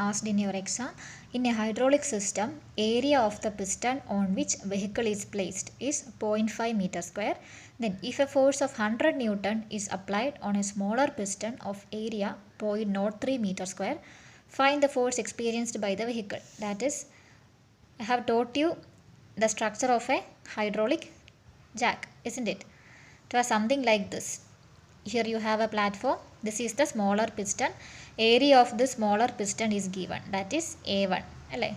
asked in your exam. In a hydraulic system, area of the piston on which vehicle is placed is 0.5 meter square. Then if a force of 100 Newton is applied on a smaller piston of area 0.03 meter square, find the force experienced by the vehicle. That is, I have taught you the structure of a hydraulic jack, isn't it? It was something like this. Here you have a platform. This is the smaller piston. Area of the smaller piston is given. That is A1. അല്ലേ,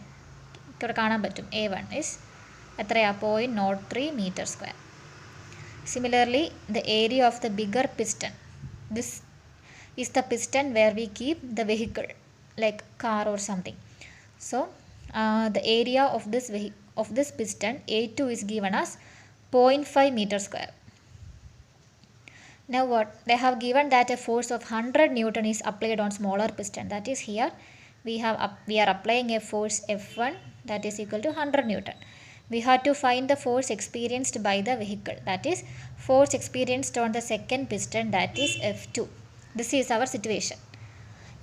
ഇവിടെ കാണാൻ പറ്റും. A1 is എത്രയാ? 0.03 meter square. Similarly, the area of the bigger piston. This is the piston where we keep the vehicle, like car or something. So, the area of this piston A2 is given as 0.5 meter square. Now what? They have given that a force of 100 Newton is applied on smaller piston. That is, here we are applying a force F1 that is equal to 100 Newton. We have to find the force experienced by the vehicle. That is, force experienced on the second piston, that is F2. This is our situation.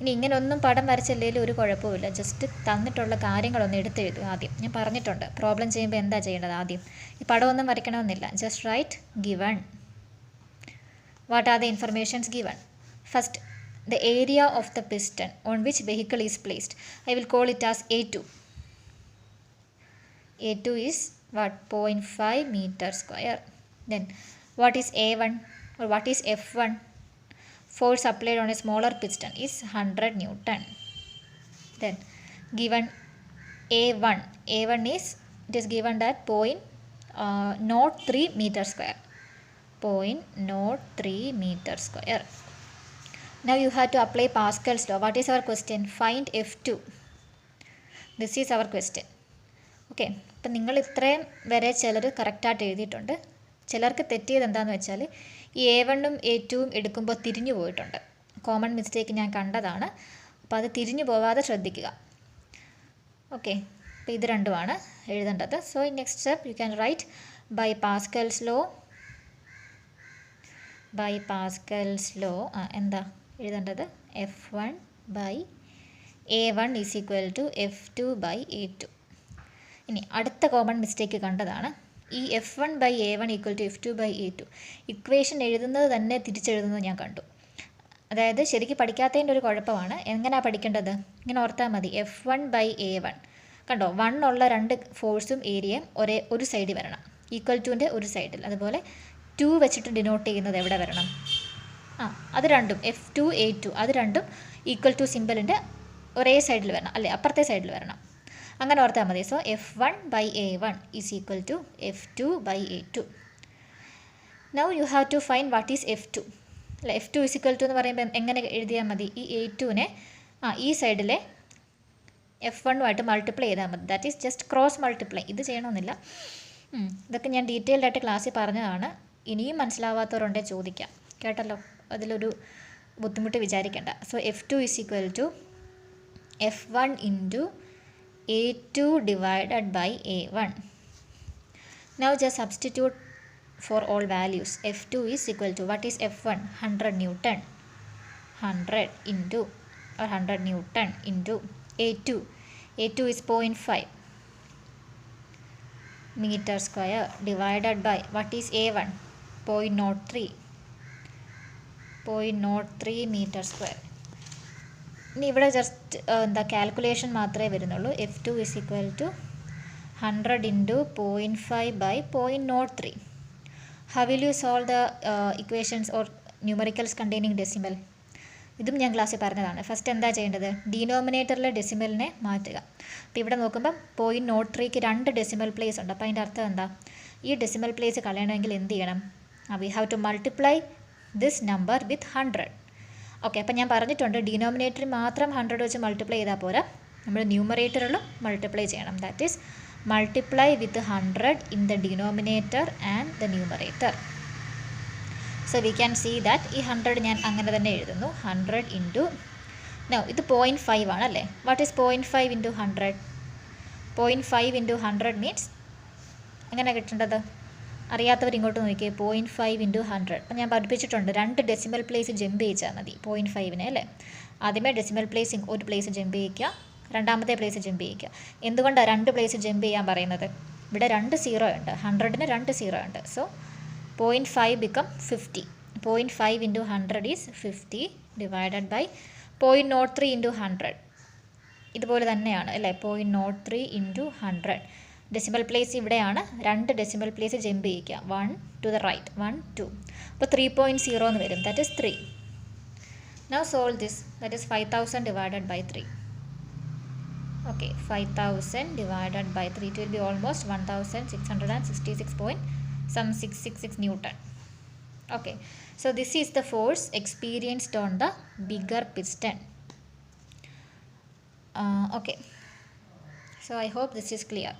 ഇനി ഇങ്ങനെ ഒന്നും പടം വരച്ചില്ലെങ്കിലും ഒരു കുഴപ്പമില്ല. Just തന്നിട്ടുള്ള കാര്യങ്ങളൊന്ന് എടുത്തെഴുതുക. ആദ്യം ഞാൻ പറഞ്ഞിട്ടുണ്ട് പ്രോബ്ലം ചെയ്യുമ്പോൾ എന്താ ചെയ്യേണ്ടത്. ആദ്യം ഈ പടമൊന്നും വരയ്ക്കണമെന്നില്ല. Just right given. What are the informations given? First, the area of the piston on which vehicle is placed. I will call it as A2. A2 is what? 0.5 meter square. Then, what is A1 or what is F1? Force applied on a smaller piston is 100 Newton. Then, given A1. A1 is, it is given that 0.03 meter square. 0.03 meter square. Now you have to apply Pascal's law. What is our question? Find F2. This is our question. Okay. അപ്പം നിങ്ങൾ ഇത്രയും വരെ ചിലർ കറക്റ്റായിട്ട് എഴുതിയിട്ടുണ്ട്. ചിലർക്ക് തെറ്റിയത് എന്താണെന്ന് വെച്ചാൽ ഈ A1ഉം A2ഉം എടുക്കുമ്പോൾ തിരിഞ്ഞു പോയിട്ടുണ്ട്. കോമൺ മിസ്റ്റേക്ക് ഞാൻ കണ്ടതാണ്. അപ്പോൾ അത് തിരിഞ്ഞു പോവാതെ ശ്രദ്ധിക്കുക. ഓക്കെ. അപ്പോൾ ഇത് രണ്ടുമാണ് എഴുതേണ്ടത്. So next step you can write by Pascal's law. By Pascal's law എന്താ എഴുതേണ്ടത്? F1 by A1 is equal to F2 by A2. ഇനി അടുത്ത കോമൺ മിസ്റ്റേക്ക് കണ്ടതാണ്. ഈ F1 by A1 equal to F2 by A2 equation എഴുതുന്നത് തന്നെ തിരിച്ചെഴുതുന്നത് ഞാൻ കണ്ടു. അതായത് ശരിക്കും പഠിക്കാത്തതിൻ്റെ ഒരു കുഴപ്പമാണ്. എങ്ങനെയാണ് പഠിക്കേണ്ടത്? ഇങ്ങനെ ഓർത്താൽ മതി. F1 ബൈ A1 കണ്ടോ, 1 ഉള്ള രണ്ട് ഫോഴ്സും ഏരിയയും ഒരു സൈഡിൽ വരണം, ഈക്വൽ ടുവിൻ്റെ ഒരു സൈഡിൽ. അതുപോലെ 2 വെച്ചിട്ട് ഡിനോട്ട് ചെയ്യുന്നത് എവിടെ വരണം? അത് രണ്ടും F2 A2 അത് രണ്ടും ഈക്വൽ ടു സിമ്പിളിൻ്റെ ഒരേ സൈഡിൽ വരണം, അല്ലേ, അപ്പുറത്തെ സൈഡിൽ വരണം. അങ്ങനെ ഓർത്താൽ മതി. So F1 by A1 is equal to F2 by A2. Now you have to find what is F2. അല്ല, F2 ഈസ് ഈക്വൽ ടു എന്ന് പറയുമ്പോൾ എങ്ങനെ എഴുതിയാൽ മതി? ഈ A2നെ ഈ സൈഡിലെ F1ഉമായിട്ട് മൾട്ടിപ്ലൈ ചെയ്താൽ മതി. That is just cross multiply. ഇത് ചെയ്യണമെന്നില്ല. ഇതൊക്കെ ഞാൻ ഡീറ്റെയിൽഡ് ആയിട്ട് ക്ലാസ്സിൽ പറഞ്ഞതാണ്. ഇനിയും മനസ്സിലാവാത്തവരുണ്ടെങ്കിൽ ചോദിക്കാം, കേട്ടല്ലോ. അതിലൊരു ബുദ്ധിമുട്ട് വിചാരിക്കേണ്ട. So F2 is equal to F1 into A2 divided by A1. Now just substitute for all values. F2 is equal to what is F1? 100 Newton. 100 into 100 Newton into A2. A2 is 0.5 meter square divided by what is A1? 0.03 meter square. ഇനി ഇവിടെ just എന്താ calculation മാത്രമേ വരുന്നുള്ളൂ. F2 is equal to 100 into 0.5 by 0.03. How will you solve the equations or numericals containing decimal? ഇതും ഞാൻ ക്ലാസ്സിൽ പറഞ്ഞതാണ്. First എന്താ ചെയ്യേണ്ടത്? ഡിനോമിനേറ്ററിലെ ഡെസിമലിനെ മാറ്റുക. അപ്പോൾ ഇവിടെ നോക്കുമ്പം 0.03ക്ക് 2 ഡെസിമൽ പ്ലേസ് ഉണ്ട്. അപ്പോൾ അതിൻ്റെ അർത്ഥം എന്താ? ഈ ഡെസിമൽ പ്ലേസ് കളയണമെങ്കിൽ എന്ത് ചെയ്യണം? We have to multiply this number with 100. Okay. അപ്പോൾ ഞാൻ പറഞ്ഞിട്ടുണ്ട് ഡിനോമിനേറ്ററിൽ മാത്രം 100 വെച്ച് മൾട്ടിപ്ലൈ ചെയ്താൽ പോരാ, നമ്മൾ ന്യൂമറേറ്ററിലും മൾട്ടിപ്ലൈ ചെയ്യണം. That is multiply with 100 in the denominator and the numerator. So we can see that ഈ 100 ഞാൻ അങ്ങനെ തന്നെ എഴുതുന്നു. 100 ഇൻറ്റു ഇത് 0.5 ആണല്ലേ. What is 0.5 into 100? 0.5 into 100 means എങ്ങനെ കിട്ടേണ്ടത്? അറിയാത്തവർ ഇങ്ങോട്ട് നോക്കിയേ. 0.5 ഇൻറ്റു 100. അപ്പം ഞാൻ പഠിപ്പിച്ചിട്ടുണ്ട് 2 ഡെസിമൽ പ്ലേസ് ജമ്പ് ചെയ്യിച്ചാൽ മതി 0.5നെ, അല്ലേ. ആദ്യമേ ഡെസിമൽ പ്ലേസ് ഒരു പ്ലേസ് ജമ്പ് ചെയ്യിക്കുക, രണ്ടാമത്തെ പ്ലേസ് ജമ്പ് ചെയ്യിക്കുക. എന്തുകൊണ്ടാണ് 2 പ്ലേസ് ജമ്പ് ചെയ്യാൻ പറയുന്നത്? ഇവിടെ 2 സീറോ ഉണ്ട്, 100ന് 2 സീറോ ഉണ്ട്. So 0.5 become 50. 0.5 into 100 is 50 divided by 0.03 into 100. ഇതുപോലെ തന്നെയാണ് അല്ലേ, 0.03 ഇൻറ്റു 100. ഡെസിമൽ പ്ലേസ് ഇവിടെയാണ്, 2 ഡെസിമൽ പ്ലേസ് ജമ്പ് ചെയ്യിക്കുക. 1 ടു ദ റൈറ്റ്, 1 2. അപ്പോൾ 3.0 എന്ന് വരും, that is 3. Now solve this, that is 5000 divided by 3. Okay, 5000 divided by 3, it will be almost 1666 Newton. Okay, so this is the force experienced on the bigger piston. Okay, so I hope this is clear.